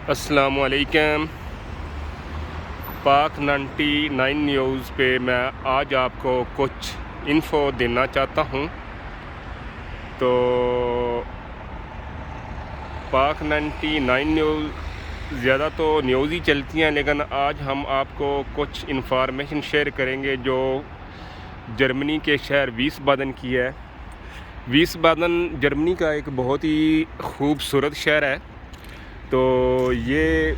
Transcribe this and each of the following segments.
अस्सलामुअलैकुम। पाक 99 न्यूज़ पे मैं आज आपको कुछ इन्फो देना चाहता हूँ। तो पाक 99 न्यूज़ ज़्यादा तो न्यूज़ ही चलती हैं, लेकिन आज हम आपको कुछ इन्फॉर्मेशन शेयर करेंगे जो जर्मनी के शहर विस्बादन की है। विस्बादन जर्मनी का एक बहुत ही खूबसूरत शहर है। तो ये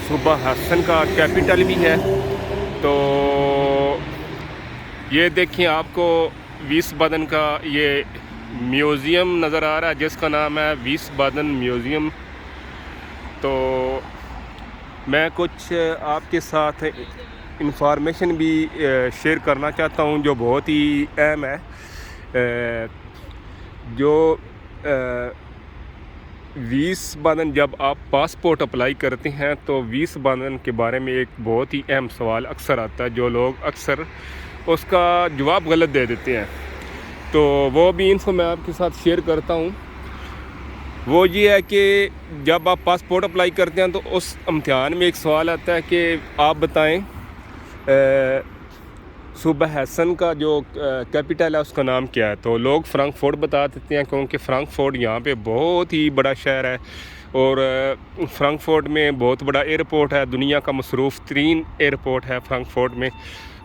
सूबा हसन का कैपिटल भी है। तो ये देखिए, आपको विस्बादन का ये म्यूज़ियम नज़र आ रहा है जिसका नाम है विस्बादन म्यूज़ियम। तो मैं कुछ आपके साथ इंफॉर्मेशन भी शेयर करना चाहता हूँ जो बहुत ही अहम है। जो विस्बादन, जब आप पासपोर्ट अप्लाई करते हैं तो विस्बादन के बारे में एक बहुत ही अहम सवाल अक्सर आता है, जो लोग अक्सर उसका जवाब गलत दे देते हैं। तो वो भी इन्फो मैं आपके साथ शेयर करता हूँ। वो ये है कि जब आप पासपोर्ट अप्लाई करते हैं तो उस इम्तिहान में एक सवाल आता है कि आप बताएं सूबा हसन का जो कैपिटल है उसका नाम क्या है। तो लोग फ्रैंकफर्ट बता देते हैं, क्योंकि फ्रैंकफर्ट यहाँ पे बहुत ही बड़ा शहर है और फ्रैंकफर्ट में बहुत बड़ा एयरपोर्ट है, दुनिया का मसरूफ़ तरीन एयरपोर्ट है फ्रैंकफर्ट में।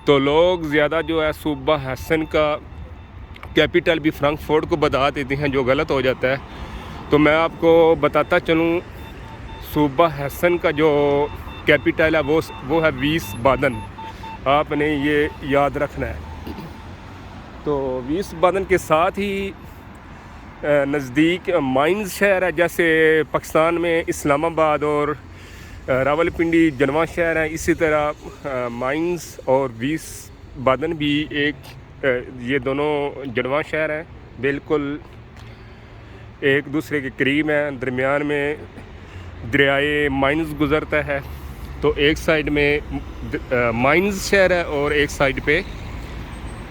तो लोग ज़्यादा जो है सूबा हसन का कैपिटल भी फ्रैंकफर्ट को बता देते हैं, जो गलत हो जाता है। तो मैं आपको बताता चलूँ, सूबा हसन का जो कैपिटल है वो है विस्बादन। आपने ये याद रखना है। तो विस्बादन के साथ ही नज़दीक माइंस शहर है, जैसे पाकिस्तान में इस्लामाबाद और रावलपिंडी जनवा शहर है, इसी तरह माइंस और विस्बादन भी ये दोनों जनवा शहर हैं, बिल्कुल एक दूसरे के करीब हैं। दरमियान में दरियाए माइंस गुज़रता है। तो एक साइड में माइंस शहर है और एक साइड पे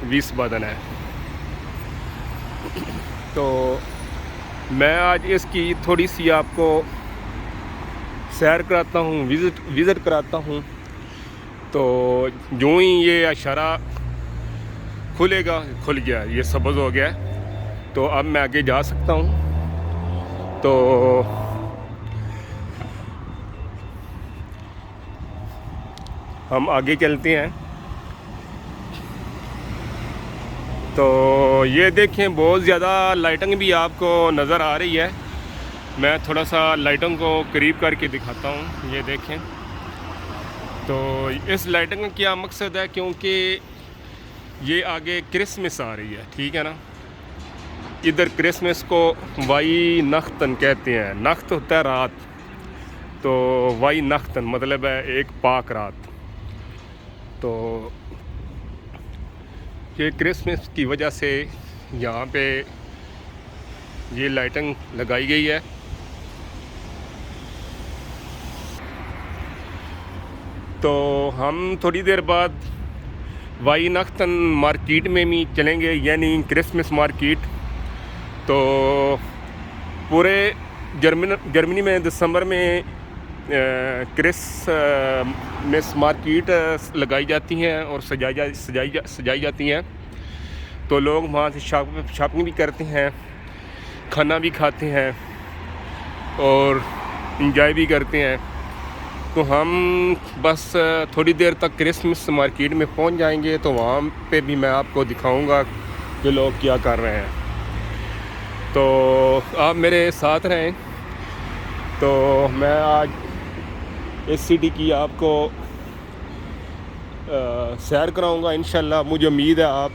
विस्बादन है। तो मैं आज इसकी थोड़ी सी आपको सैर कराता हूँ, विज़िट कराता हूँ। तो जो ही ये इशारा खुलेगा, खुल गया, ये सब्ज़ हो गया, तो अब मैं आगे जा सकता हूँ। तो हम आगे चलते हैं। तो ये देखें, बहुत ज़्यादा लाइटिंग भी आपको नज़र आ रही है। मैं थोड़ा सा लाइटिंग को करीब करके दिखाता हूँ, ये देखें। तो इस लाइटिंग का क्या मकसद है, क्योंकि ये आगे क्रिसमस आ रही है, ठीक है ना। इधर क्रिसमस को वाई नख्तन कहते हैं। नख्त होता है रात, तो वाई नख्तन मतलब है एक पाक रात। तो ये क्रिसमस की वजह से यहाँ पे ये लाइटिंग लगाई गई है। तो हम थोड़ी देर बाद वाई नख्तन मार्केट में भी चलेंगे, यानी क्रिसमस मार्केट। तो पूरे जर्मनी में दिसंबर में क्रिसमस मार्केट लगाई जाती हैं और सजाई जाती हैं। तो लोग वहाँ से शॉपिंग भी करते हैं, खाना भी खाते हैं और इंजॉय भी करते हैं। तो हम बस थोड़ी देर तक क्रिसमस मार्केट में पहुँच जाएंगे, तो वहाँ पे भी मैं आपको दिखाऊंगा कि लोग क्या कर रहे हैं। तो आप मेरे साथ रहें। तो मैं आज इस सिटी की आपको सैर कराऊंगा इंशाल्लाह। मुझे उम्मीद है आप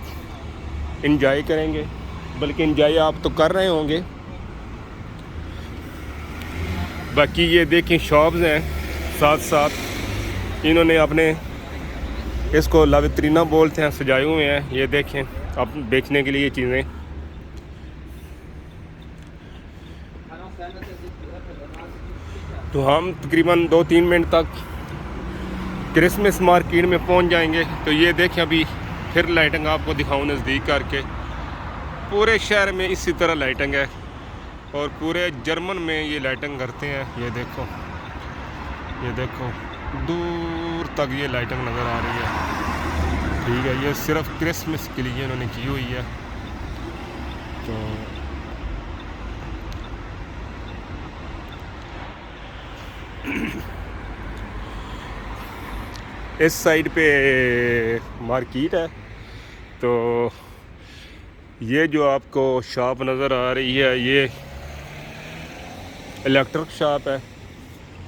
इंजॉय करेंगे, बल्कि इंजॉय आप तो कर रहे होंगे। बाकी ये देखें, शॉप्स हैं, साथ साथ इन्होंने अपने इसको लावित्रीना बोलते हैं, सजाए हुए हैं। ये देखें, आप बेचने के लिए चीज़ें। तो हम तकरीबन 2-3 मिनट तक क्रिसमस मार्केट में पहुंच जाएंगे। तो ये देखें, अभी फिर लाइटिंग आपको दिखाऊं नज़दीक करके। पूरे शहर में इसी तरह लाइटिंग है। और पूरे जर्मन में ये लाइटिंग करते हैं। ये देखो दूर तक ये लाइटिंग नज़र आ रही है। ठीक है, ये सिर्फ क्रिसमस के लिए इन्होंने की हुई है। तो इस साइड पे मार्केट है। तो ये जो आपको शॉप नज़र आ रही है ये इलेक्ट्रिक शॉप है।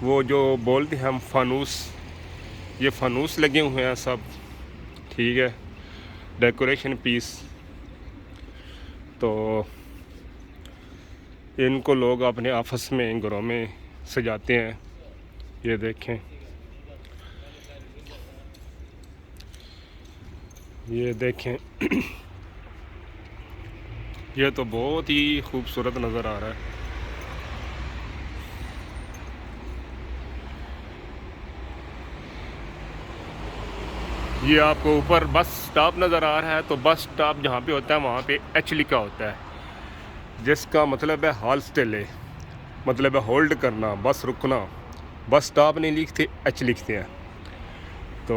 वो जो बोलते हैं हम फानूस, ये फानूस लगे हुए हैं सब। ठीक है, डेकोरेशन पीस। तो इनको लोग अपने ऑफिस में, घरों में सजाते हैं। ये देखें, ये देखें ये तो बहुत ही खूबसूरत नज़र आ रहा है। ये आपको ऊपर बस स्टॉप नज़र आ रहा है। तो बस स्टॉप जहाँ पे होता है वहाँ पे एच लिखा होता है, जिसका मतलब है हॉल स्टे, मतलब है होल्ड करना, बस रुकना। बस स्टॉप नहीं लिखते, एच लिखते हैं। तो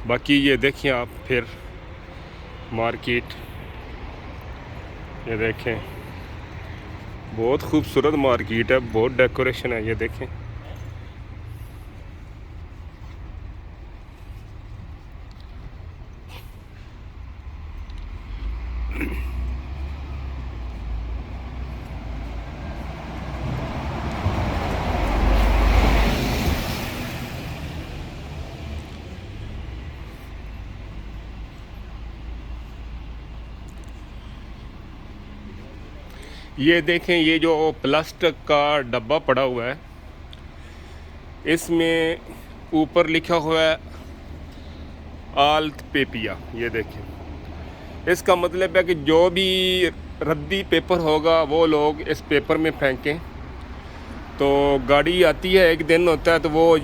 बाकी ये देखिए आप फिर मार्केट, ये देखें बहुत खूबसूरत मार्केट है, बहुत डेकोरेशन है। ये देखें ये देखें, ये जो प्लास्टिक का डब्बा पड़ा हुआ है, इसमें ऊपर लिखा हुआ है आल्त पेपिया। ये देखें, इसका मतलब है कि जो भी रद्दी पेपर होगा वो लोग इस पेपर में फेंकें। तो गाड़ी आती है, एक दिन होता है तो वो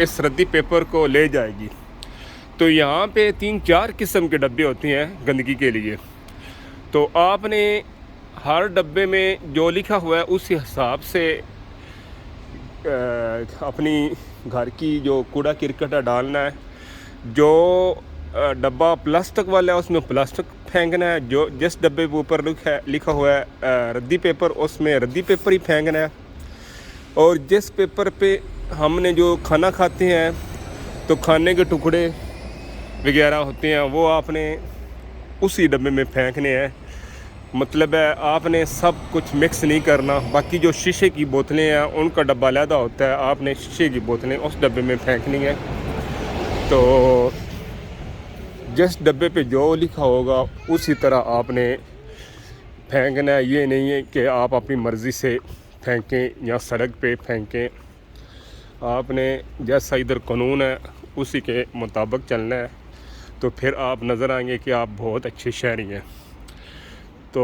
इस रद्दी पेपर को ले जाएगी। तो यहाँ पे 3-4 किस्म के डब्बे होते हैं गंदगी के लिए। तो आपने हर डब्बे में जो लिखा हुआ है उस हिसाब से अपनी घर की जो कूड़ा करकट डालना है। जो डब्बा प्लास्टिक वाला है उसमें प्लास्टिक फेंकना है। जो जिस डब्बे के ऊपर लिखा हुआ है रद्दी पेपर, उसमें रद्दी पेपर ही फेंकना है। और जिस पेपर पे हमने जो खाना खाते हैं तो खाने के टुकड़े वगैरह होते हैं वो आपने उसी डब्बे में फेंकने हैं। मतलब है आपने सब कुछ मिक्स नहीं करना। बाकी जो शीशे की बोतलें हैं उनका डब्बा अलग होता है, आपने शीशे की बोतलें उस डब्बे में फेंकनी है। तो जिस डब्बे पे जो लिखा होगा उसी तरह आपने फेंकना है। ये नहीं है कि आप अपनी मर्ज़ी से फेंकें या सड़क पे फेंकें। आपने जैसा इधर कानून है उसी के मुताबिक चलना है। तो फिर आप नज़र आएंगे कि आप बहुत अच्छे शहरी हैं। तो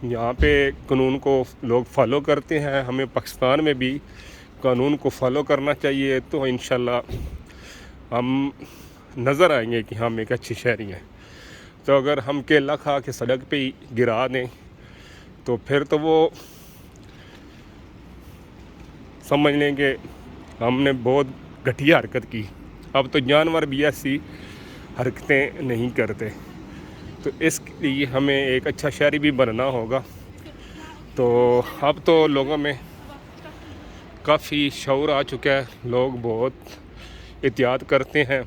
यहाँ पे कानून को लोग फॉलो करते हैं। हमें पाकिस्तान में भी कानून को फॉलो करना चाहिए। तो इंशाल्लाह हम नज़र आएंगे कि हम एक अच्छे शहरी हैं। तो अगर हम केला खा के सड़क पे ही गिरा दें तो फिर तो वो समझ लेंगे हमने बहुत घटिया हरकत की। अब तो जानवर भी ऐसी हरकतें नहीं करते। तो इसके लिए हमें एक अच्छा शहरी भी बनना होगा। तो अब तो लोगों में काफ़ी शऊर आ चुका है, लोग बहुत एहतियात करते हैं।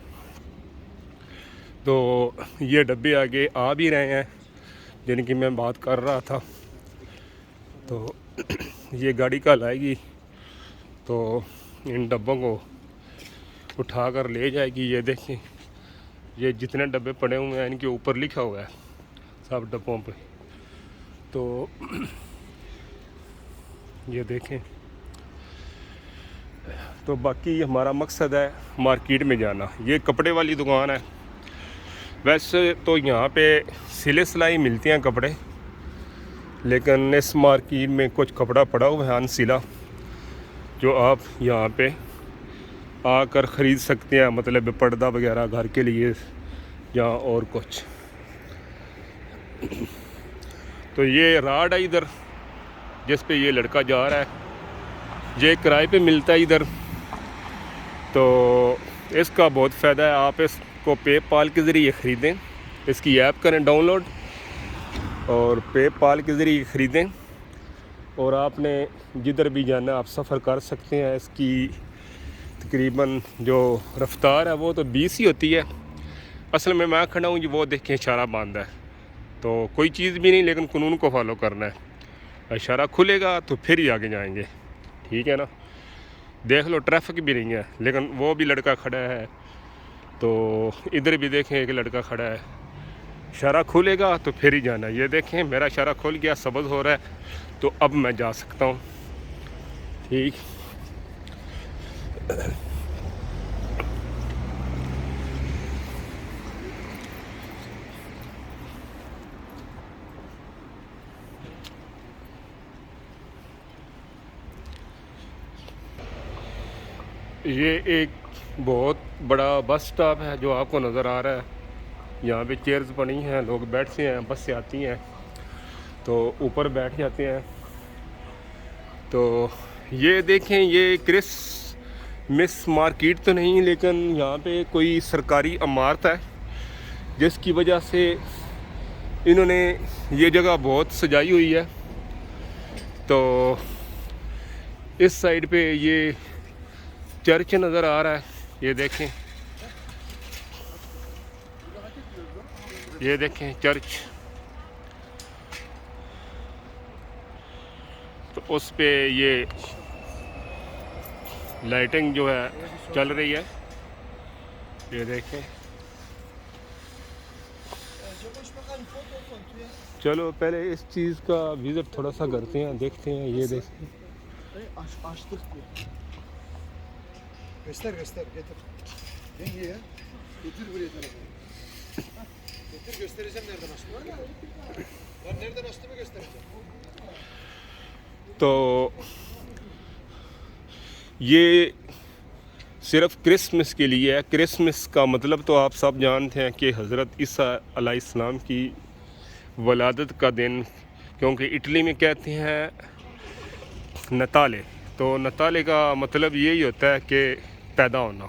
तो ये डब्बे आगे आ भी रहे हैं जिनकी मैं बात कर रहा था। तो ये गाड़ी कल आएगी तो इन डब्बों को उठा कर ले जाएगी। ये देखें, ये जितने डब्बे पड़े हुए हैं इनके ऊपर लिखा हुआ है सब डब्बों पे। तो ये देखें, तो बाकी हमारा मकसद है मार्केट में जाना। ये कपड़े वाली दुकान है। वैसे तो यहाँ पे सिले सिलाई मिलती हैं कपड़े, लेकिन इस मार्केट में कुछ कपड़ा पड़ा हुआ है अनसिला जो आप यहाँ पे आकर ख़रीद सकते हैं। मतलब पर्दा वगैरह घर के लिए या और कुछ। तो ये राड है इधर, जिस पे ये लड़का जा रहा है, ये किराए पे मिलता है इधर। तो इसका बहुत फ़ायदा है। आप इसको पेपाल के ज़रिए ख़रीदें, इसकी ऐप करें डाउनलोड और पेपाल के ज़रिए ख़रीदें, और आपने जिधर भी जाना आप सफ़र कर सकते हैं। इसकी तकरीबन जो रफ़्तार है वो तो 20 ही होती है। असल में मैं खड़ा हूँ जी, वो देखें इशारा बंद है, तो कोई चीज़ भी नहीं, लेकिन कानून को फॉलो करना है। इशारा खुलेगा तो फिर ही आगे जाएंगे, ठीक है ना। देख लो ट्रैफिक भी नहीं है, लेकिन वो भी लड़का खड़ा है। तो इधर भी देखें एक लड़का खड़ा है, इशारा खुलेगा तो फिर ही जाना। ये देखें मेरा इशारा खुल गया, सब्ज़ हो रहा है, तो अब मैं जा सकता हूँ, ठीक। ये एक बहुत बड़ा बस स्टॉप है जो आपको नज़र आ रहा है। यहाँ पे चेयर्स पड़ी हैं, लोग बैठते हैं, बस से आती हैं तो ऊपर बैठ जाते हैं। तो ये देखें, ये क्रिसमस मार्केट तो नहीं, लेकिन यहाँ पे कोई सरकारी इमारत है जिसकी वजह से इन्होंने ये जगह बहुत सजाई हुई है। तो इस साइड पे ये चर्च नज़र आ रहा है, ये देखें, ये देखें चर्च। तो उस पे ये लाइटिंग जो है चल रही है, ये देखें। चलो पहले इस चीज़ का विज़िट थोड़ा सा करते हैं, देखते हैं। ये देखें, Göster göster getir. Yenge ya. Getir buraya telefonu. Getir göstereceğim nereden açtığımı. Ben nereden açtığımı göstereceğim. तो ये सिर्फ क्रिसमस के लिए है। क्रिसमस का मतलब तो आप सब जानते हैं कि हज़रत ईसा अलैहिस्सलाम की वलादत का दिन, क्योंकि इटली में कहते हैं नताले। तो नताले का मतलब यही होता है कि पैदा होना,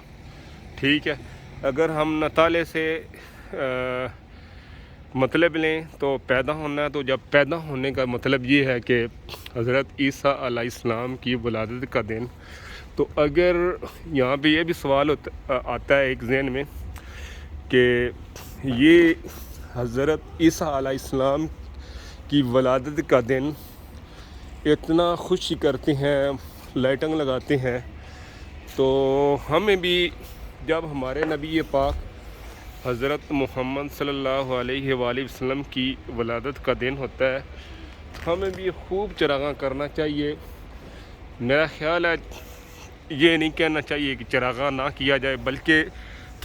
ठीक है। अगर हम नताले से मतलब लें तो पैदा होना है, तो जब पैदा होने का मतलब ये है कि हज़रत ईसा अलैहिस्सलाम की वलादत का दिन। तो अगर यहाँ पे ये भी सवाल आता है एक ज़हन में कि ये हज़रत ईसा अलैहिस्सलाम की वलादत का दिन इतना खुशी करते हैं, लाइटिंग लगाते हैं, तो हमें भी जब हमारे नबी पाक हज़रत मोहम्मद सल्लल्लाहु अलैहि वसल्लम की वलादत का दिन होता है, तो हमें भी खूब चरागां करना चाहिए। मेरा ख़्याल है ये नहीं कहना चाहिए कि चरागां ना किया जाए, बल्कि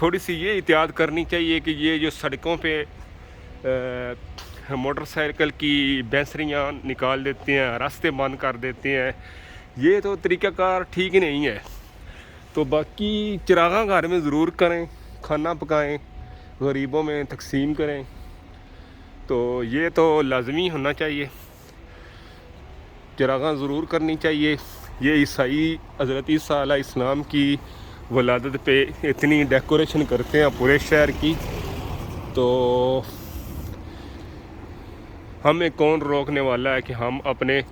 थोड़ी सी ये एहतियात करनी चाहिए कि ये जो सड़कों पे मोटरसाइकिल की बैंसरियाँ निकाल देते हैं, रास्ते बंद कर देते हैं, ये तो तरीक़ाकार ठीक नहीं है। तो बाकी चरागां घर में ज़रूर करें, खाना पकाएं, गरीबों में तकसीम करें, तो ये तो लाजमी होना चाहिए। चरागां ज़रूर करनी चाहिए। ये ईसाई हज़रत ईसा अलैहिस्सलाम की वलादत पे इतनी डेकोरेशन करते हैं पूरे शहर की, तो हमें कौन रोकने वाला है कि हम अपने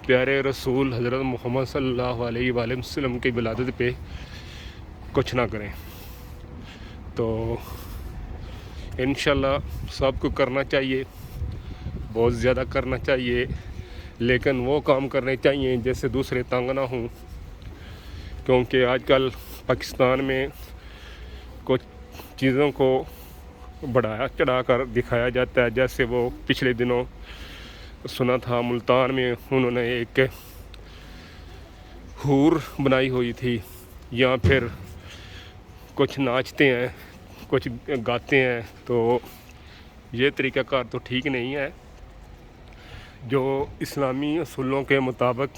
प्यारे रसूल हज़रत मोहम्मद सल्लल्लाहु अलैहि वसल्लम की वलादत पे कुछ ना करें। तो इंशाल्लाह सबको करना चाहिए, बहुत ज़्यादा करना चाहिए, लेकिन वो काम करने चाहिए जैसे दूसरे तंग ना हों। क्योंकि आजकल पाकिस्तान में कुछ चीज़ों को बढ़ाया चढ़ा कर दिखाया जाता है। जैसे वो पिछले दिनों सुना था मुल्तान में उन्होंने एक हूर बनाई हुई थी, या फिर कुछ नाचते हैं, कुछ गाते हैं, तो ये तरीक़ाकार तो ठीक नहीं है। जो इस्लामी असूलों के मुताबिक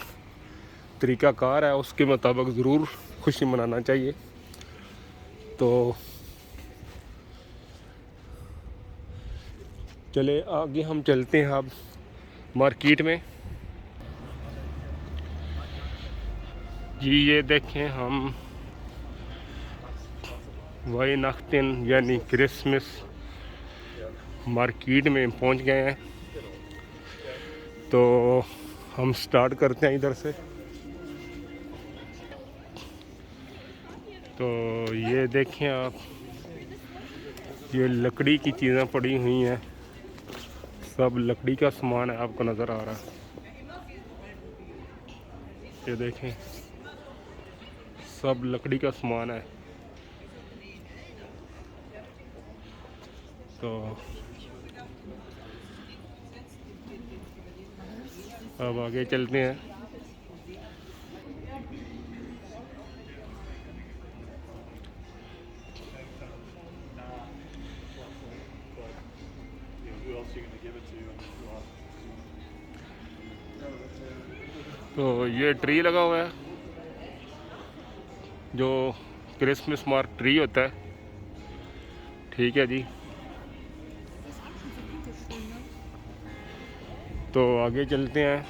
तरीक़ाकार है उसके मुताबिक ज़रूर खुशी मनाना चाहिए। तो चले आगे हम चलते हैं अब मार्केट में। जी ये देखें हम वेihnachten यानी क्रिसमस मार्केट में पहुंच गए हैं। तो हम स्टार्ट करते हैं इधर से। तो ये देखें आप, ये लकड़ी की चीज़ें पड़ी हुई हैं, सब लकड़ी का सामान है, आपको नज़र आ रहा है। ये देखें सब लकड़ी का सामान है। तो अब आगे चलते हैं। तो ये ट्री लगा हुआ है जो क्रिसमस मार्क ट्री होता है। ठीक है जी। तो आगे चलते हैं।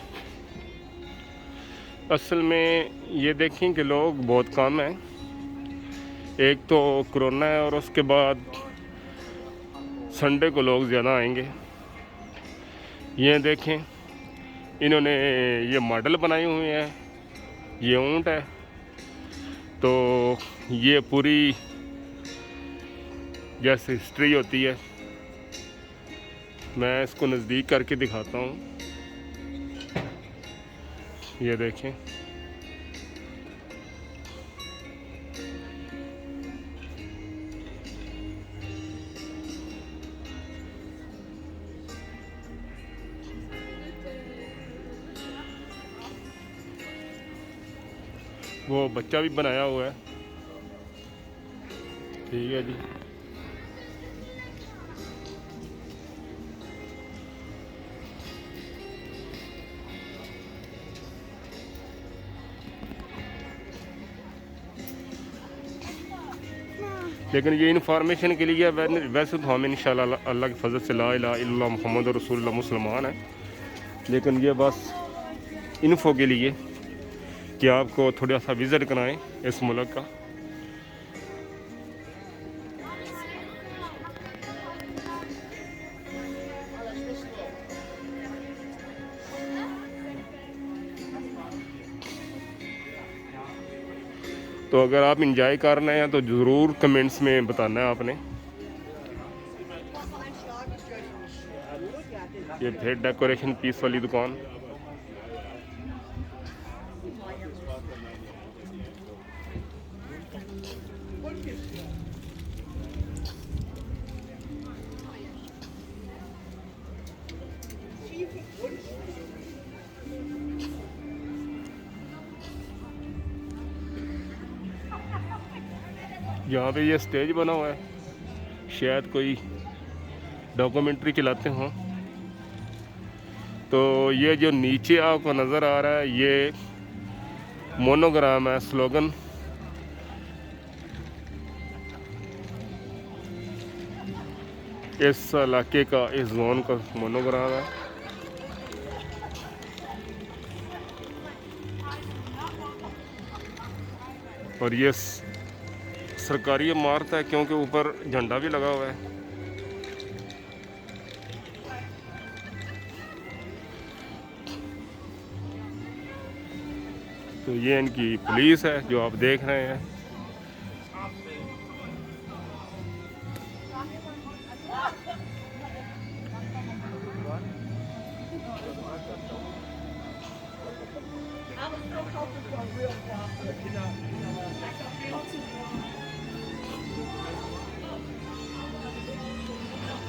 असल में ये देखें कि लोग बहुत कम हैं। एक तो कोरोना है और उसके बाद संडे को लोग ज़्यादा आएंगे। ये देखें इन्होंने ये मॉडल बनाए हुए हैं, ये ऊँट है। तो ये पूरी जैसे हिस्ट्री होती है, मैं इसको नज़दीक करके दिखाता हूँ। ये देखें वो बच्चा भी बनाया हुआ है। ठीक है जी। लेकिन ये इन्फॉर्मेशन के लिए वैसे तो हम इंशाल्लाह अल्लाह के फजल से ला इलाहा इल्लल्लाह मुहम्मद रसूलुल्लाह मुसलमान है, लेकिन ये बस इन्फो के लिए कि आपको थोड़ा सा विज़िट कराएं इस मुल्क का। तो अगर आप इंजॉय कर रहे हैं तो ज़रूर कमेंट्स में बताना है आपने। ये फिर डेकोरेशन पीस वाली दुकान। यहाँ पे ये स्टेज बना हुआ है, शायद कोई डॉक्यूमेंट्री चलाते हों। तो ये जो नीचे आपको नज़र आ रहा है ये मोनोग्राम है, स्लोगन। इस इलाके का, इस जोन का मोनोग्राम है। और ये सरकारी इमारत है क्योंकि ऊपर झंडा भी लगा हुआ है। तो ये इनकी पुलिस है जो आप देख रहे हैं।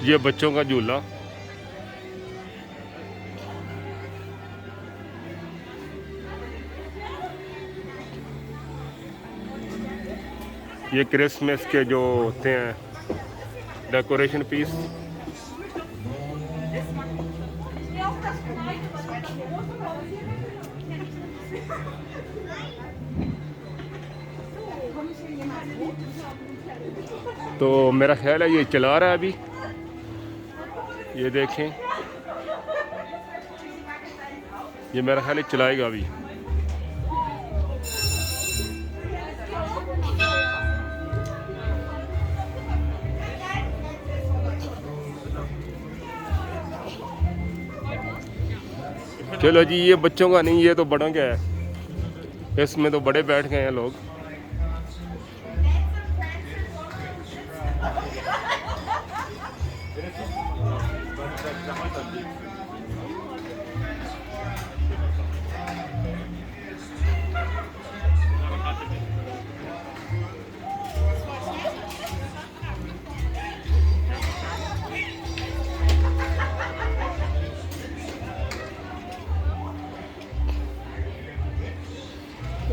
ये बच्चों का झूला। ये क्रिसमस के जो होते हैं डेकोरेशन पीस। तो मेरा ख्याल है ये चला रहा है अभी। ये देखें, ये मेरा ख्याल है चलाएगा अभी। चलो जी, ये बच्चों का नहीं, ये तो बड़ों का है। इसमें तो बड़े बैठ गए हैं लोग।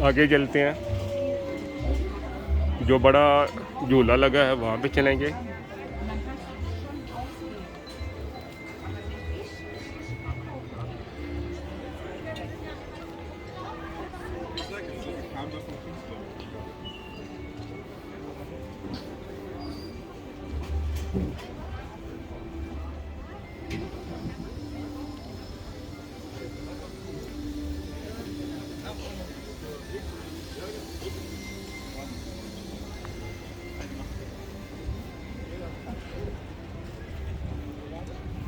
आगे चलते हैं, जो बड़ा झूला लगा है वहाँ पे चलेंगे।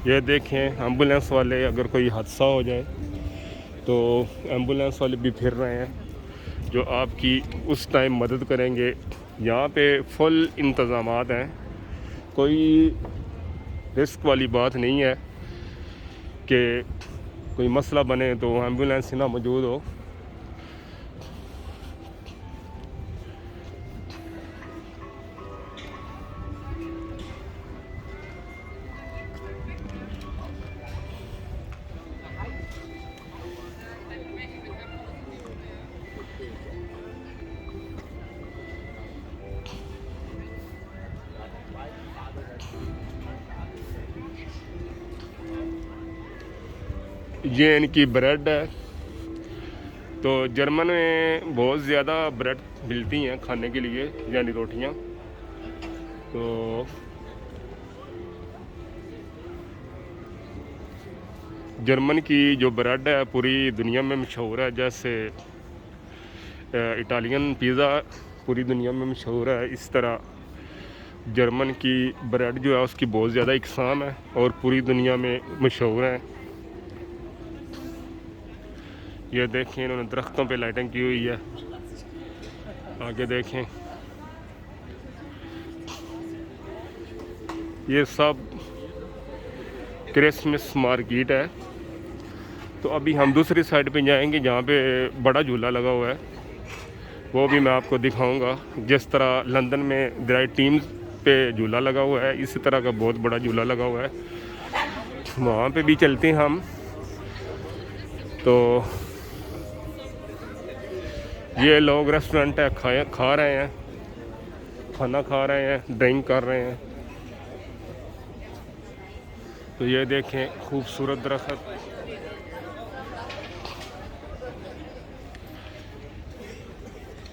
ये देखें, एम्बुलेंस वाले, अगर कोई हादसा हो जाए तो एम्बुलेंस वाले भी फिर रहे हैं जो आपकी उस टाइम मदद करेंगे। यहाँ पे फुल इंतज़ामात हैं, कोई रिस्क वाली बात नहीं है कि कोई मसला बने तो एम्बुलेंस ना मौजूद हो। ये इनकी ब्रेड है। तो जर्मन में बहुत ज़्यादा ब्रेड मिलती हैं खाने के लिए, यानी रोटियां। तो जर्मन की जो ब्रेड है पूरी दुनिया में मशहूर है। जैसे इटालियन पिज़्ज़ा पूरी दुनिया में मशहूर है, इस तरह जर्मन की ब्रेड जो है उसकी बहुत ज़्यादा इकसाम है और पूरी दुनिया में मशहूर है। ये देखें, इन्होंने दरख्तों पे लाइटिंग की हुई है। आगे देखें, ये सब क्रिसमस मार्केट है। तो अभी हम दूसरी साइड पे जाएंगे जहाँ पे बड़ा झूला लगा हुआ है, वो भी मैं आपको दिखाऊंगा। जिस तरह लंदन में द राइट टीम्स पे झूला लगा हुआ है, इसी तरह का बहुत बड़ा झूला लगा हुआ है, वहाँ पे भी चलते हैं हम। तो ये लोग रेस्टोरेंट है, खा रहे हैं, खाना खा रहे हैं, ड्रिंक कर रहे हैं। तो ये देखें, खूबसूरत दरख्त।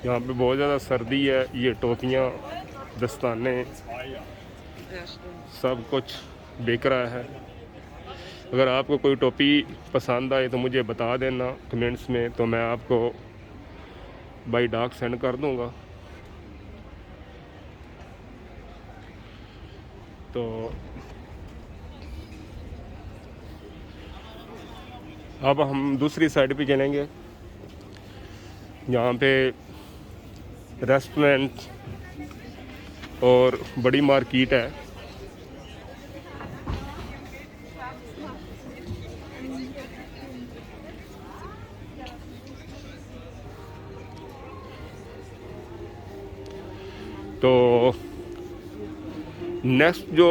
यहाँ पे बहुत ज़्यादा सर्दी है। ये टोपियाँ, दस्ताने, सब कुछ बिक रहा है। अगर आपको कोई टोपी पसंद आए तो मुझे बता देना कमेंट्स में, तो मैं आपको बाई डाक सेंड कर दूँगा। तो अब हम दूसरी साइड पे चलेंगे, यहाँ पे रेस्टोरेंट और बड़ी मार्केट है। तो नेक्स्ट जो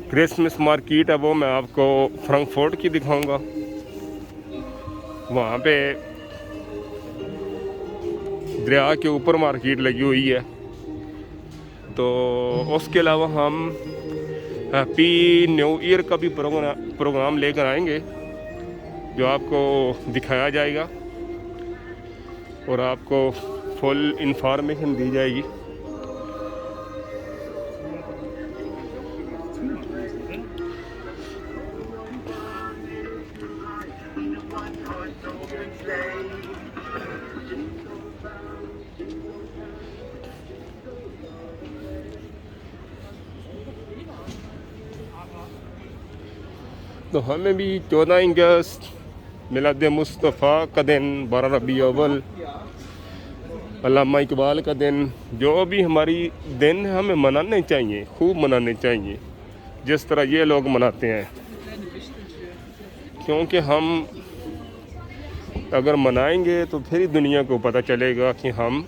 क्रिसमस मार्केट है वो मैं आपको फ्रैंकफर्ट की दिखाऊंगा। वहाँ पे दरिया के ऊपर मार्केट लगी हुई है। तो उसके अलावा हम हैप्पी न्यू ईयर का भी प्रोग्राम लेकर आएंगे, जो आपको दिखाया जाएगा और आपको फुल इंफॉर्मेशन दी जाएगी। तो हमें भी 14 अगस्त मिलाद मुस्तफ़ा का दिन, 12 रबी अव्वल, अल्लामा इकबाल का दिन, जो भी हमारी दिन है हमें मनाने चाहिए, खूब मनाने चाहिए जिस तरह ये लोग मनाते हैं। क्योंकि हम अगर मनाएंगे तो फिर ही दुनिया को पता चलेगा कि हम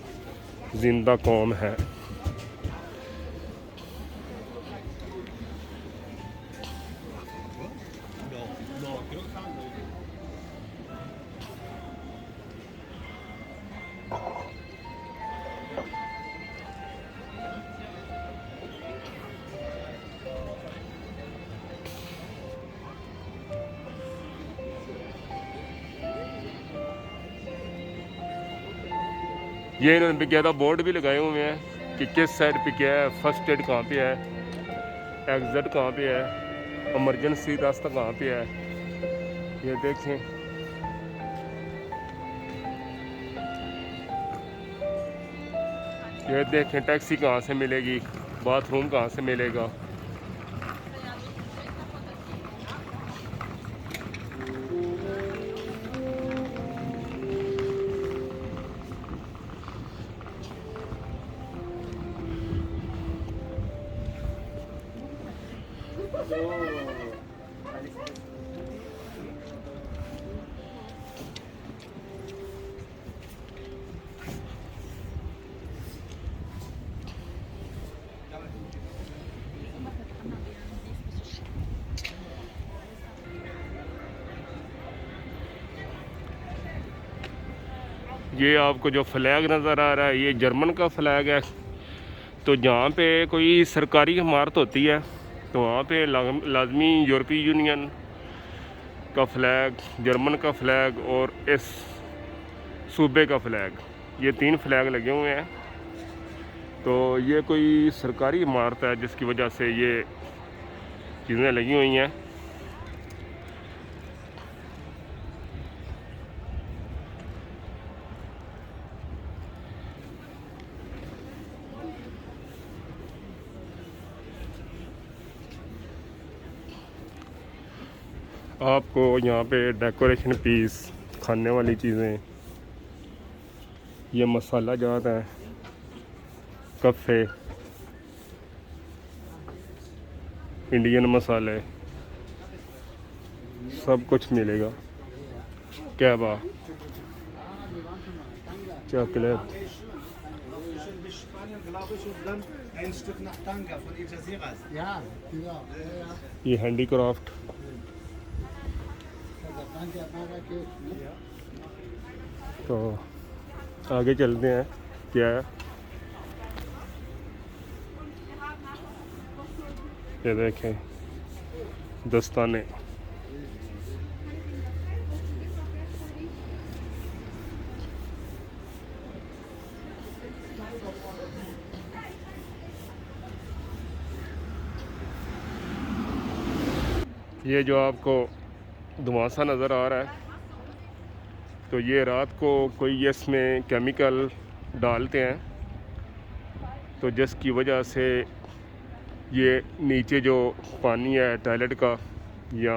जिंदा कौम है। ये इन्होंने बेकायदा बोर्ड भी लगाए हुए हैं कि किस साइड पे क्या है, फर्स्ट एड कहाँ पे है, एग्जिट कहाँ पे है, इमरजेंसी रास्ता कहाँ पे है। ये देखें, ये देखें टैक्सी कहाँ से मिलेगी, बाथरूम कहाँ से मिलेगा। ये आपको जो फ्लैग नज़र आ रहा है ये जर्मन का फ्लैग है। तो जहाँ पे कोई सरकारी इमारत होती है तो वहाँ पे लाजमी यूरोपीय यूनियन का फ्लैग, जर्मन का फ्लैग और इस सूबे का फ्लैग, ये 3 फ्लैग लगे हुए हैं। तो ये कोई सरकारी इमारत है जिसकी वजह से ये चीज़ें लगी हुई हैं। आपको यहाँ पे डेकोरेशन पीस, खाने वाली चीज़ें, ये मसाला जात है, कफ़े, इंडियन मसाले, सब कुछ मिलेगा। कहवा, चॉकलेट, ये हैंडीक्राफ्ट। तो आगे चलते हैं, क्या है ये देखें, दस्ताने। ये जो आपको धुआंसा नज़र आ रहा है तो ये रात को कोई इसमें केमिकल डालते हैं, तो जिसकी वजह से ये नीचे जो पानी है टॉयलेट का या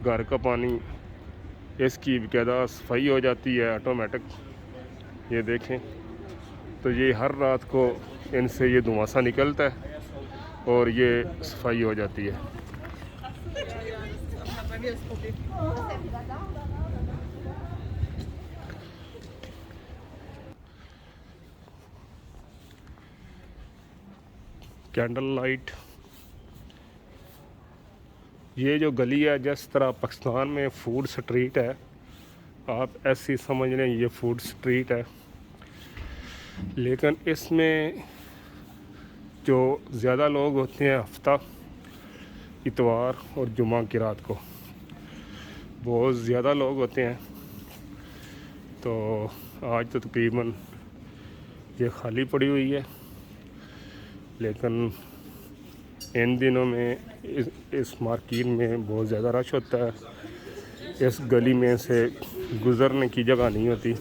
घर का पानी, इसकी बाकायदा सफाई हो जाती है ऑटोमेटिक। ये देखें, तो ये हर रात को इनसे ये धुआंसा निकलता है और ये सफाई हो जाती है। Candle light. ये जो गली है जिस तरह पाकिस्तान में फूड स्ट्रीट है, आप ऐसी समझ लें ये फूड स्ट्रीट है, लेकिन इसमें जो ज़्यादा लोग होते हैं हफ्ता, इतवार और जुमा की रात को बहुत ज़्यादा लोग होते हैं। तो आज तो तकरीबन ये खाली पड़ी हुई है, लेकिन इन दिनों में इस मार्केट में बहुत ज़्यादा रश होता है। इस गली में से गुज़रने की जगह नहीं होती।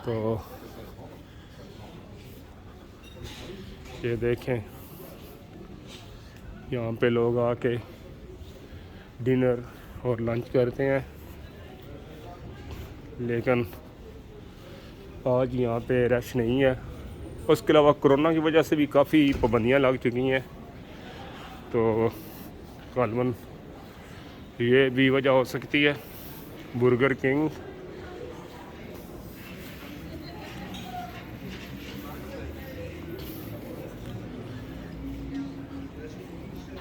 तो ये देखें, यहाँ पे लोग आके डिनर और लंच करते हैं। लेकिन आज यहाँ पे रश नहीं है। उसके अलावा कोरोना की वजह से भी काफ़ी पाबंदियाँ लग चुकी हैं, तो गालबन ये भी वजह हो सकती है। बर्गर किंग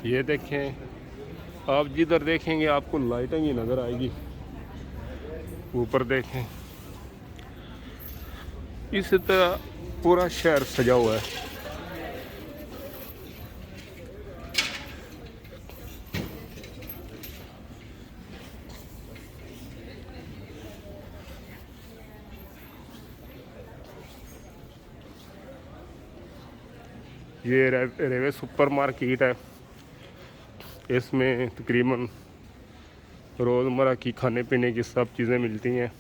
ये देखें, आप जिधर देखेंगे आपको लाइटें ही नज़र आएगी। ऊपर देखें, इस तरह पूरा शहर सजा हुआ है। ये रेवे सुपर मार्केट है। इसमें तकरीबन रोज़मर्रा की खाने पीने की सब चीज़ें मिलती हैं।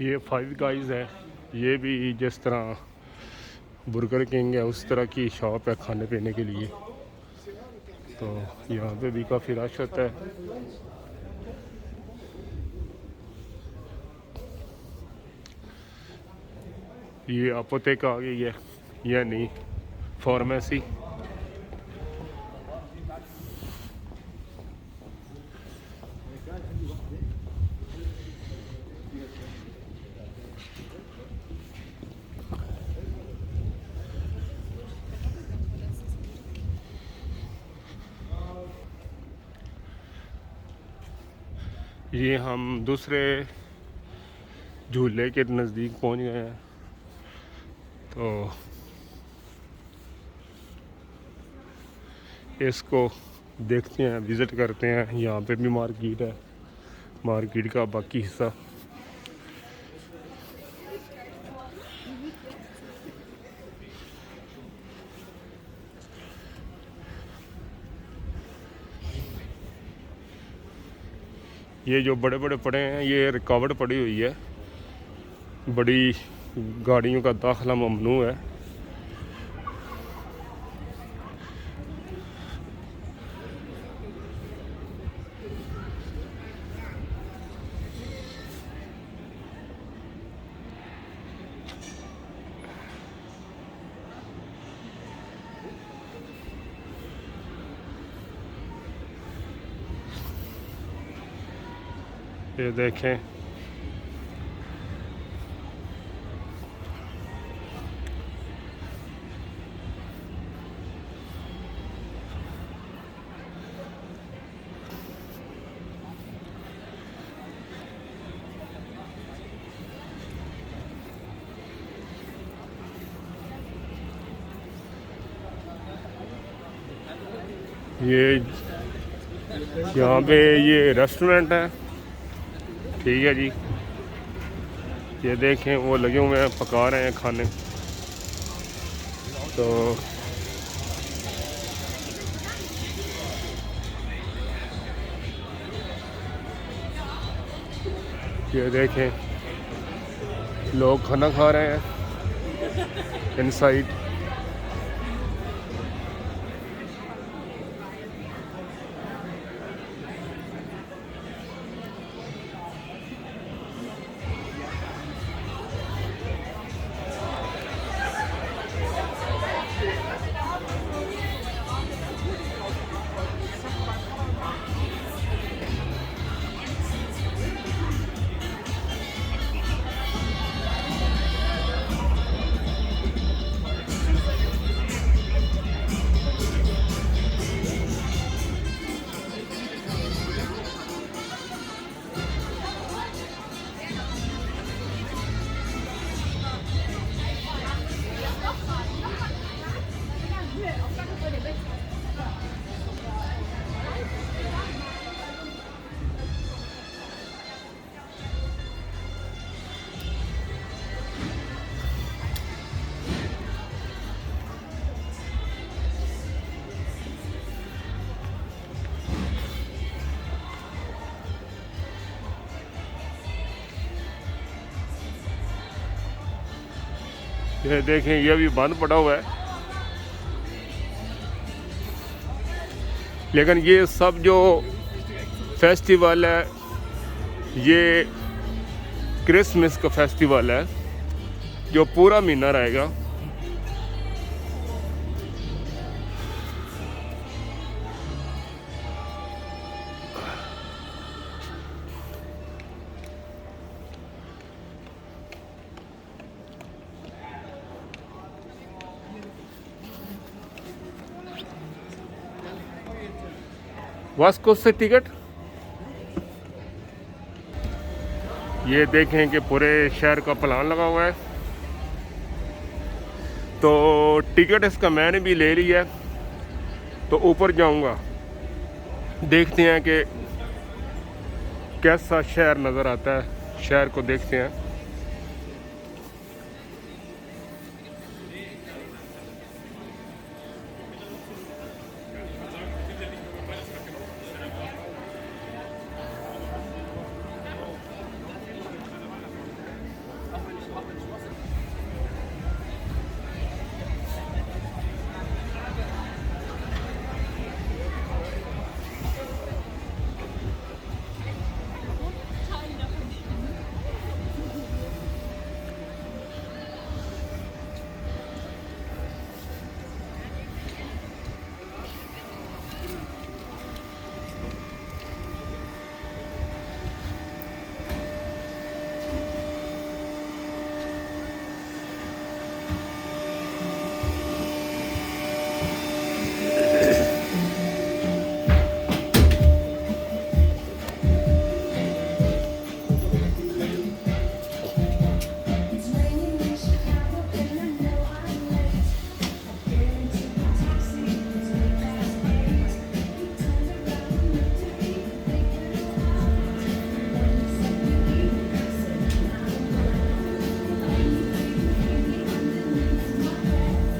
ये फाइव गाइज है, ये भी जिस तरह बर्गर किंग है उस तरह की शॉप है खाने पीने के लिए। तो यहाँ पे भी काफ़ी रश होता है। ये अपोथेका आ गई है, यानी फार्मेसी। ये हम दूसरे झूले के नज़दीक पहुंच गए हैं, तो इसको देखते हैं, विज़िट करते हैं। यहाँ पे भी मार्केट है, मार्केट का बाकी हिस्सा। ये जो बड़े बड़े पड़े हैं ये रुकावट पड़ी हुई है, बड़ी गाड़ियों का दाखिला ममनू है। ये देखें, ये यहाँ पे ये रेस्टोरेंट है, ठीक है जी। ये देखें वो लगे हुए हैं, पका रहे हैं खाने। तो ये देखें लोग खाना खा रहे हैं इनसाइड। ये देखें, ये भी बंद पड़ा हुआ है। लेकिन ये सब जो फेस्टिवल है, ये क्रिसमस का फेस्टिवल है जो पूरा महीना रहेगा। वास्को से टिकट, ये देखें कि पूरे शहर का प्लान लगा हुआ है। तो टिकट इसका मैंने भी ले लिया है, तो ऊपर जाऊंगा, देखते हैं कि कैसा शहर नज़र आता है। शहर को देखते हैं।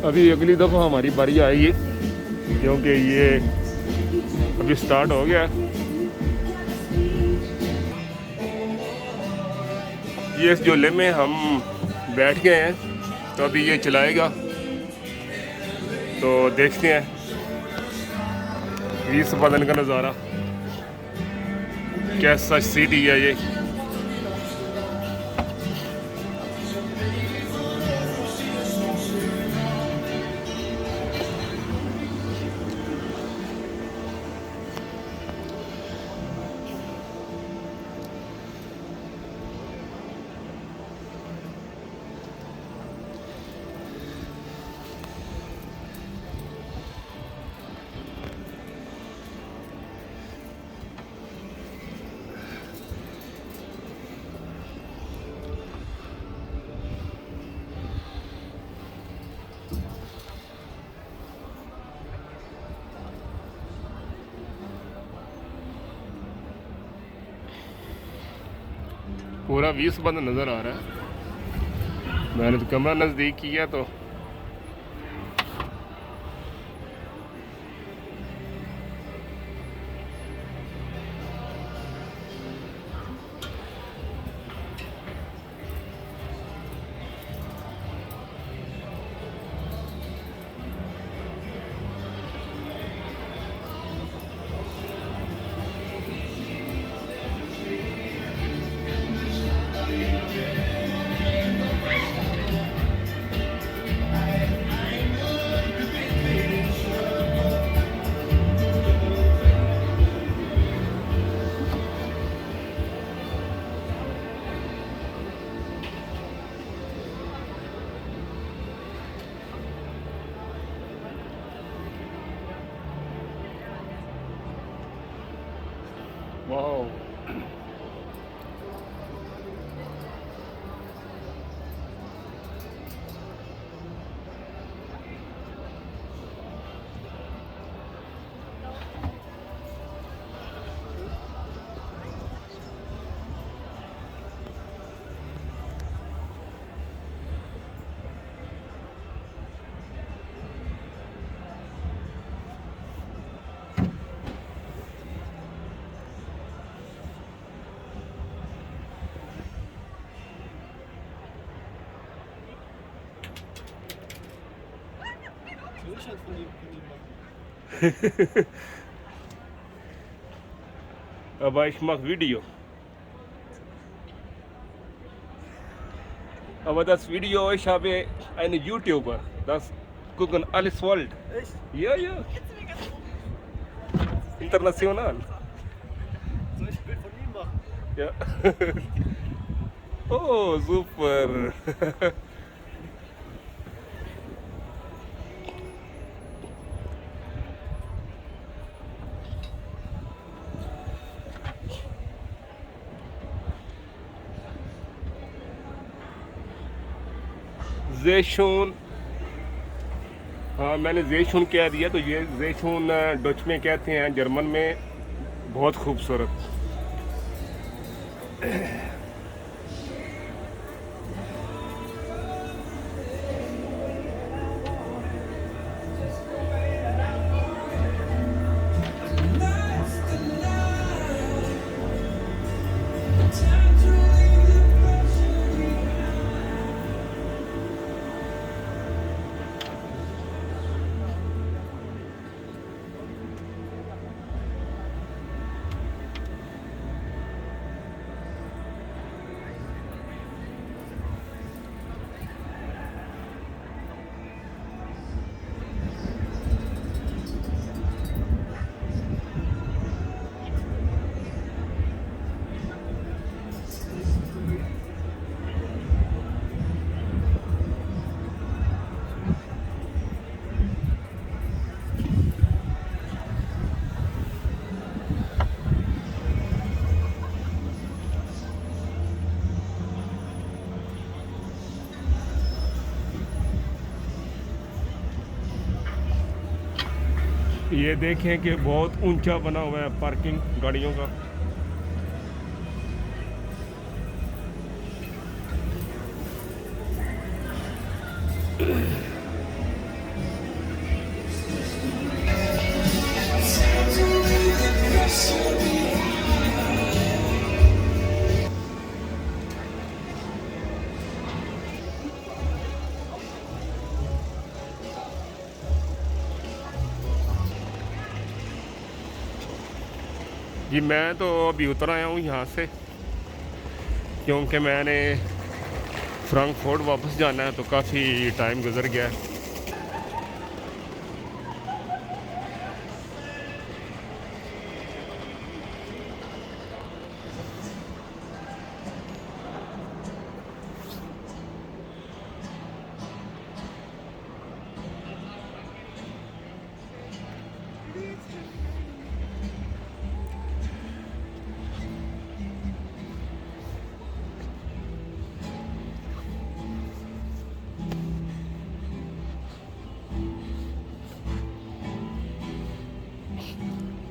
अभी अगली दफ़ा हमारी बारी आएगी, क्योंकि ये अभी स्टार्ट हो गया है। ये इस झूले में हम बैठ गए हैं, तो अभी ये चलाएगा, तो देखते हैं विशाखापट्टनम का नज़ारा। कैसा सिटी है ये। पूरा विशाखापट्टनम नज़र आ रहा है। मैंने तो कैमरा नज़दीक किया तो वाह। Deutschland von ihm machen. Aber ich mache Video. Aber das Video, ich habe einen YouTuber, das gucken alles Welt. Echt? Ja, ja. International. Soll ich ein Bild von ihm machen? Ja. Oh, super. जैशून, हाँ मैंने जैशून कह दिया, तो ये जैशून Dutch में कहते हैं, German में बहुत खूबसूरत। ये देखें कि बहुत ऊंचा बना हुआ है पार्किंग गाड़ियों का। जी मैं तो अभी उतर आया हूँ यहाँ से, क्योंकि मैंने फ्रैंकफर्ट वापस जाना है, तो काफ़ी टाइम गुजर गया है।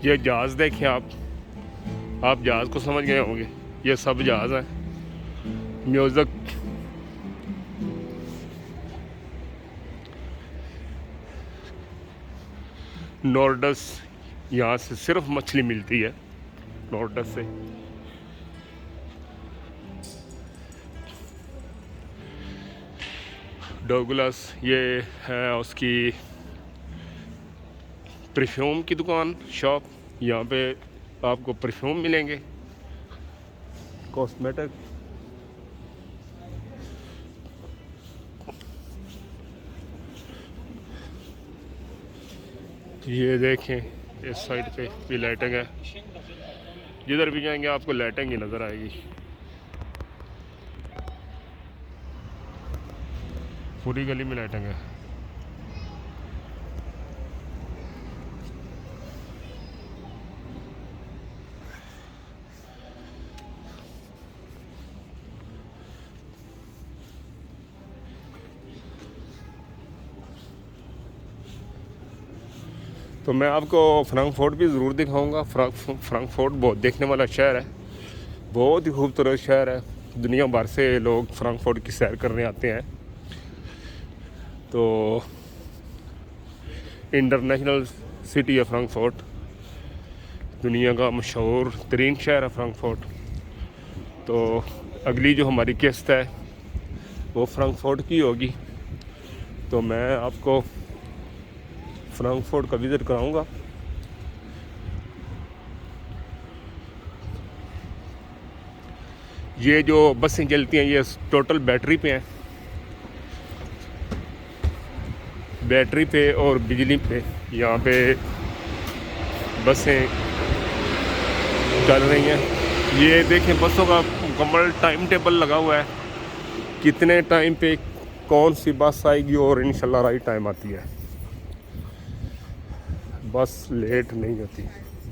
ये जहाज़ देखें आप जहाज़ को समझ गए होंगे, ये सब जहाज़ हैं। म्यूज़िक, नॉर्डस, यहाँ से सिर्फ मछली मिलती है, नॉर्डस से। डोगलास, ये है उसकी परफ्यूम की दुकान, शॉप। यहाँ पे आपको परफ्यूम मिलेंगे, कॉस्मेटिक। ये देखें इस साइड पे भी लाइटिंग है, जिधर भी जाएंगे आपको लाइटिंग ही नज़र आएगी। पूरी गली में लाइटिंग है। तो मैं आपको फ्रैंकफर्ट भी ज़रूर दिखाऊंगा। फ्रैंकफर्ट बहुत देखने वाला शहर है, बहुत ही खूबसूरत शहर है। दुनिया भर से लोग फ्रैंकफर्ट की सैर करने आते हैं। तो इंटरनेशनल सिटी है फ्रैंकफर्ट, दुनिया का मशहूर तरीन शहर है फ्रैंकफर्ट। तो अगली जो हमारी किस्त है वो फ्रैंकफर्ट की होगी। तो मैं आपको फ्रैंकफर्ट का विज़िट कराऊंगा। ये जो बसें चलती हैं ये टोटल बैटरी पे हैं, बैटरी पे और बिजली पे यहाँ पे बसें चल रही हैं। ये देखें बसों का मुकम्मल टाइम टेबल लगा हुआ है, कितने टाइम पे कौन सी बस आएगी और इंशाल्लाह राइट टाइम आती है। बस लेट नहीं होती,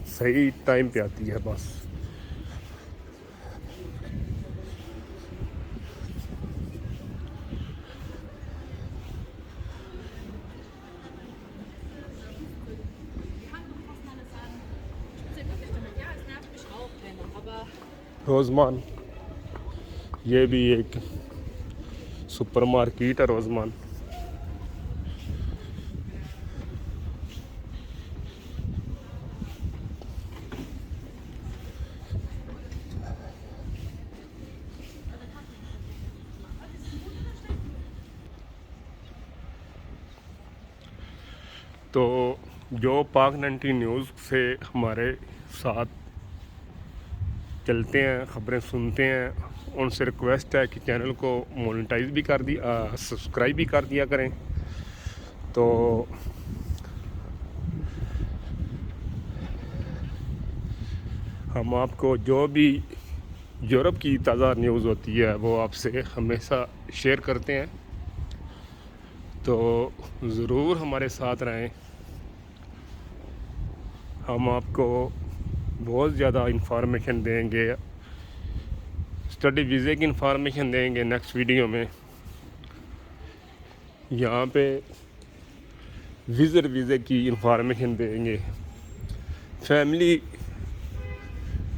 सही टाइम पे आती है बस। रोज़मान, ये भी एक सुपर मार्केट है रोज़मान। तो जो पाक 90 न्यूज़ से हमारे साथ चलते हैं, ख़बरें सुनते हैं, उनसे रिक्वेस्ट है कि चैनल को मोनेटाइज भी कर दी, सब्सक्राइब भी कर दिया करें। तो हम आपको जो भी यूरोप की ताज़ा न्यूज़ होती है वो आपसे हमेशा शेयर करते हैं, तो ज़रूर हमारे साथ रहें। हम आपको बहुत ज़्यादा इंफॉर्मेशन देंगे, स्टडी वीज़े की इंफॉर्मेशन देंगे नेक्स्ट वीडियो में। यहाँ पे विज़िट वीज़े की इंफॉर्मेशन देंगे, फैमिली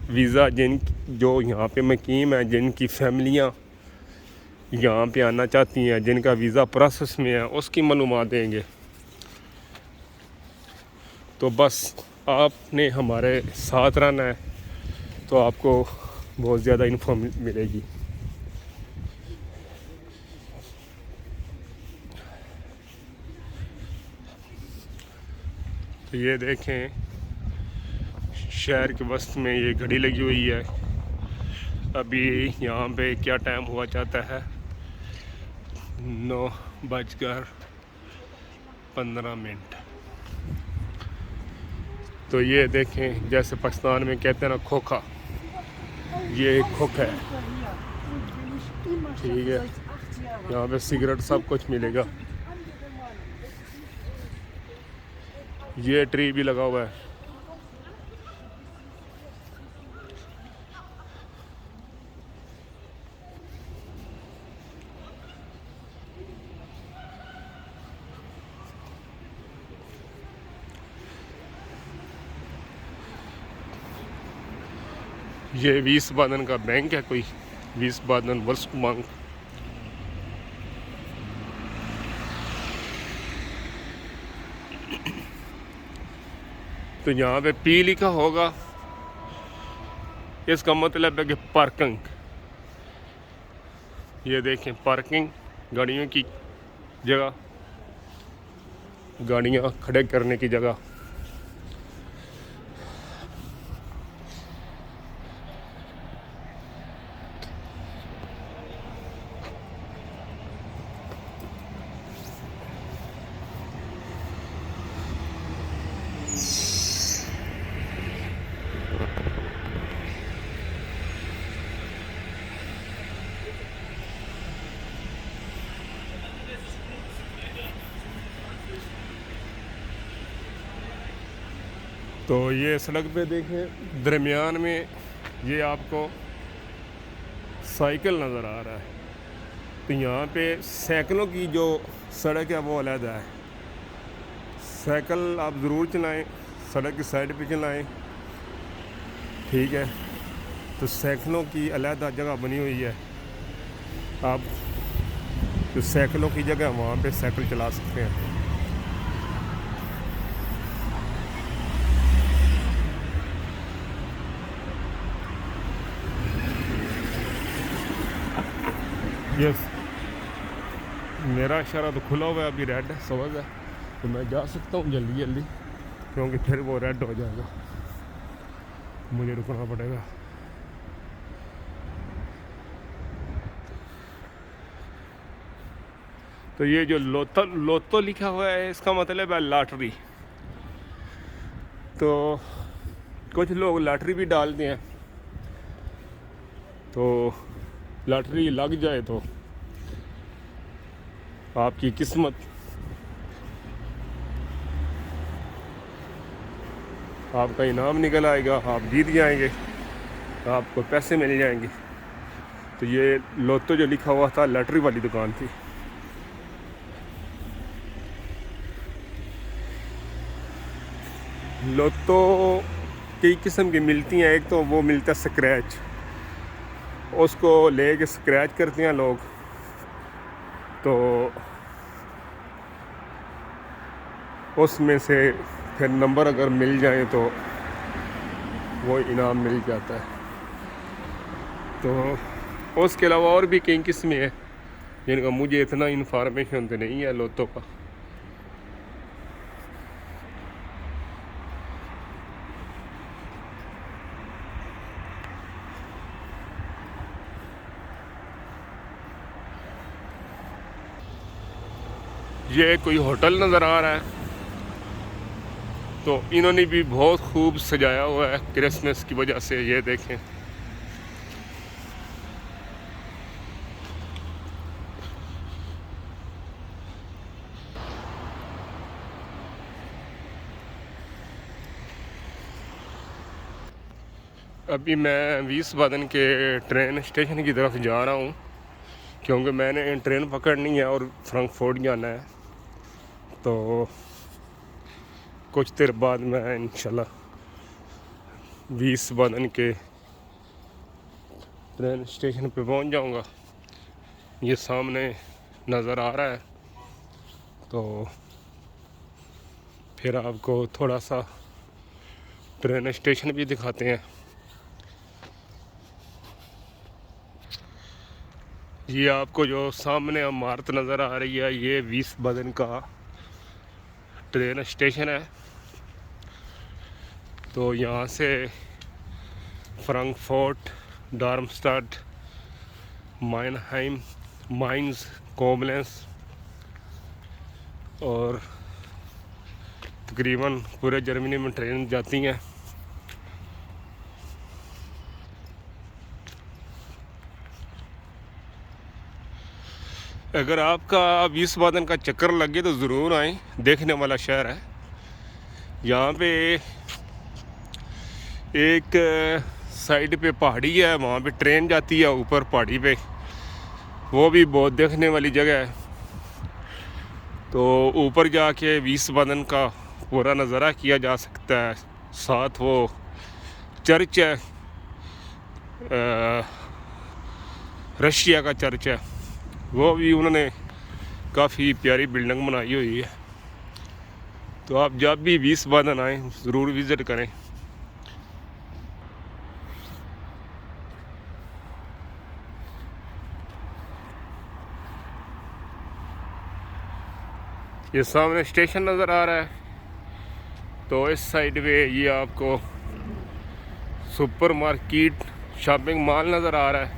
वीज़ा जो यहाँ पे मुकीम है, जिनकी फैमिलियाँ यहाँ पे आना चाहती हैं, जिनका वीज़ा प्रोसेस में है, उसकी मालूमात देंगे। तो बस आपने हमारे साथ रहना है, तो आपको बहुत ज़्यादा इन्फॉर्मेशन मिलेगी। तो ये देखें शहर के वस्त में ये घड़ी लगी हुई है, अभी यहाँ पे क्या टाइम हुआ चाहता है, 9:15। तो ये देखें जैसे पाकिस्तान में कहते हैं ना खोखा, ये एक खोखा है, ठीक है। यहाँ पे सिगरेट सब कुछ मिलेगा। ये ट्री भी लगा हुआ है। ये वीसबादन का बैंक है, कोई वीसबादन वर्स्ट बैंक। तो यहाँ पे पी लिखा होगा, इसका मतलब है कि पार्किंग। ये देखें पार्किंग, गाड़ियों की जगह, गाड़ियाँ खड़े करने की जगह। तो ये सड़क पे देखें दरमियान में ये आपको साइकिल नज़र आ रहा है। तो यहाँ पे साइकिलों की जो सड़क है वो अलग है। साइकिल आप ज़रूर चलाएं, सड़क की साइड पे चलाएं, ठीक है। तो साइकिलों की अलग जगह बनी हुई है, आप जो साइकिलों की जगह वहाँ पे साइकिल चला सकते हैं। यस, मेरा इशारा तो खुला हुआ है, अभी रेड है, समझ है। तो मैं जा सकता हूँ जल्दी जल्दी, क्योंकि फिर वो रेड हो जाएगा, मुझे रुकना पड़ेगा। तो ये जो लोतो लोतो लिखा हुआ है इसका मतलब है लॉटरी। तो कुछ लोग लॉटरी भी डालते हैं, तो लॉटरी लग जाए तो आपकी किस्मत, आपका इनाम निकल आएगा, आप जीत जाएंगे, आपको पैसे मिल जाएंगे। तो ये लोतो जो लिखा हुआ था लॉटरी वाली दुकान थी। लोतो कई किस्म की मिलती हैं। एक तो वो मिलता है स्क्रैच, उसको लेके स्क्रैच करते हैं लोग, तो उसमें से फिर नंबर अगर मिल जाए तो वो इनाम मिल जाता है। तो उसके अलावा और भी कई किस्में हैं जिनका मुझे इतना इन्फॉर्मेशन तो नहीं है लोतो का। ये कोई होटल नज़र आ रहा है, तो इन्होंने भी बहुत खूब सजाया हुआ है क्रिसमस की वजह से। ये देखें, अभी मैं वीसबादन के ट्रेन स्टेशन की तरफ जा रहा हूँ, क्योंकि मैंने ट्रेन पकड़नी है और फ्रैंकफर्ट जाना है। तो कुछ देर बाद मैं इंशाल्लाह वीसबादन के ट्रेन स्टेशन पे पहुँच जाऊँगा। ये सामने नज़र आ रहा है, तो फिर आपको थोड़ा सा ट्रेन स्टेशन भी दिखाते हैं। ये आपको जो सामने इमारत नज़र आ रही है, ये वीसबादन का ट्रेन स्टेशन है। तो यहाँ से फ्रैंकफर्ट, डार्मस्टाड, माइनहाइम, माइंस, कोबलेंस और तकरीबन पूरे जर्मनी में ट्रेन जाती हैं। अगर आपका वीसबादन का चक्कर लगे तो ज़रूर आएँ, देखने वाला शहर है। यहाँ पे एक साइड पे पहाड़ी है, वहाँ पे ट्रेन जाती है ऊपर पहाड़ी पे, वो भी बहुत देखने वाली जगह है। तो ऊपर जाके वीसबादन का पूरा नज़ारा किया जा सकता है। साथ वो चर्च है, रशिया का चर्च है, वो भी उन्होंने काफ़ी प्यारी बिल्डिंग बनाई हुई है। तो आप जब भी वीसबादन आएँ ज़रूर विज़िट करें। ये सामने स्टेशन नज़र आ रहा है, तो इस साइड पे ये आपको सुपर मार्केट शॉपिंग मॉल नज़र आ रहा है।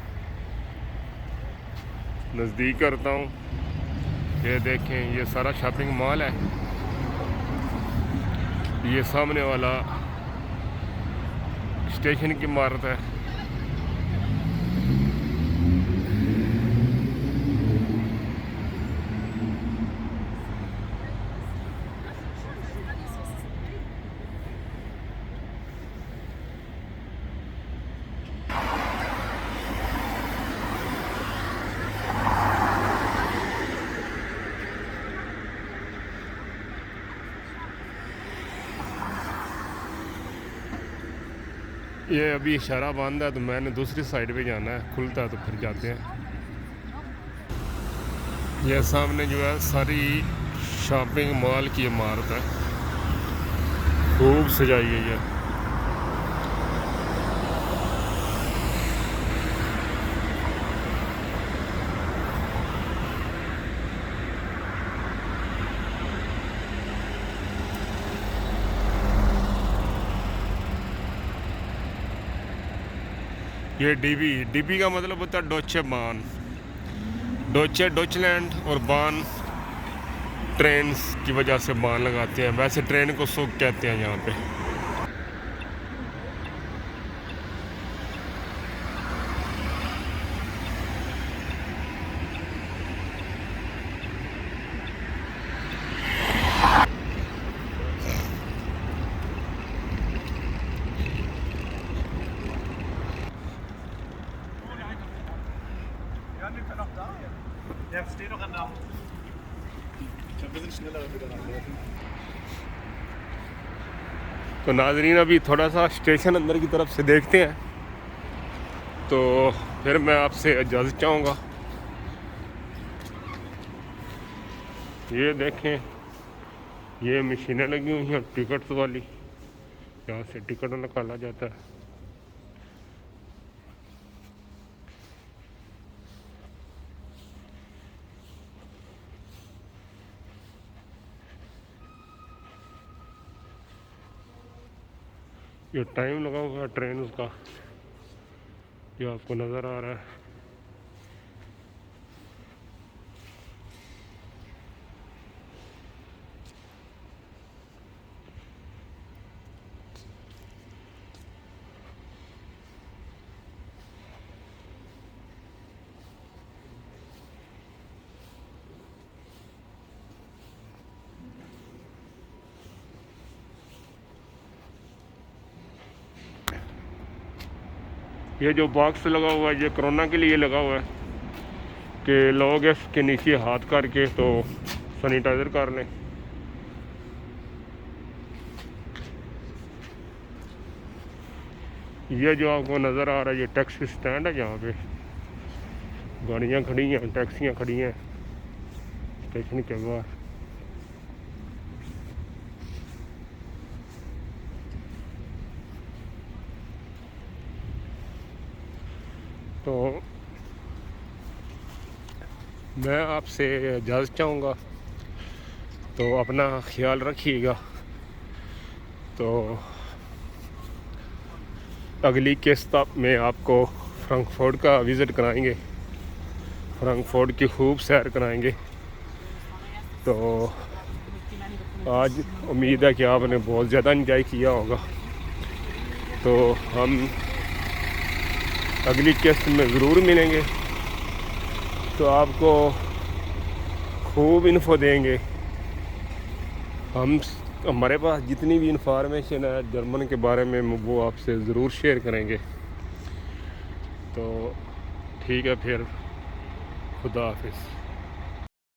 नज़दीक करता हूँ, ये देखें, ये सारा शॉपिंग मॉल है। ये सामने वाला स्टेशन की इमारत है। ये अभी इशारा बंद है, तो मैंने दूसरी साइड पे जाना है, खुलता है तो फिर जाते हैं। ये सामने जो है सारी शॉपिंग मॉल की इमारत है, खूब सजाई गई है। ये डीबी, डीबी का मतलब होता है डोचे बान, डोचे डोचलैंड, और बान ट्रेन की वजह से बान लगाते हैं। वैसे ट्रेन को सूख कहते हैं यहाँ पे। Ja, steh doch an der. Ich habe ein bisschen schneller miteinander. तो नाजरीन अभी थोड़ा सा स्टेशन अंदर की तरफ से देखते हैं, तो फिर मैं आपसे इजाज़त चाहूँगा। ये देखें, ये मशीनें लगी हुई हैं टिकट्स वाली, यहाँ से टिकट निकाला जाता है। ये टाइम लगा हुआ है ट्रेन का, जो आपको नज़र आ रहा है। ये जो बॉक्स लगा हुआ है ये कोरोना के लिए लगा हुआ है कि लोग इसके नीचे हाथ करके तो सैनिटाइज़र कर लें। ये जो आपको नज़र आ रहा है ये टैक्सी स्टैंड है, यहाँ पे गाड़ियाँ खड़ी हैं, टैक्सियाँ खड़ी हैं स्टेशन के बाहर। तो मैं आपसे इजाज़त चाहूँगा, तो अपना ख्याल रखिएगा। तो अगली किस्त में आपको फ्रैंकफर्ट का विज़िट कराएंगे, फ्रैंकफर्ट की खूब सैर कराएंगे। तो आज उम्मीद है कि आपने बहुत ज़्यादा एंजॉय किया होगा। तो हम अगली किस्त में ज़रूर मिलेंगे, तो आपको खूब इन्फो देंगे। हमारे पास जितनी भी इंफॉर्मेशन है जर्मन के बारे में वो आपसे ज़रूर शेयर करेंगे। तो ठीक है, फिर खुदा हाफिज़।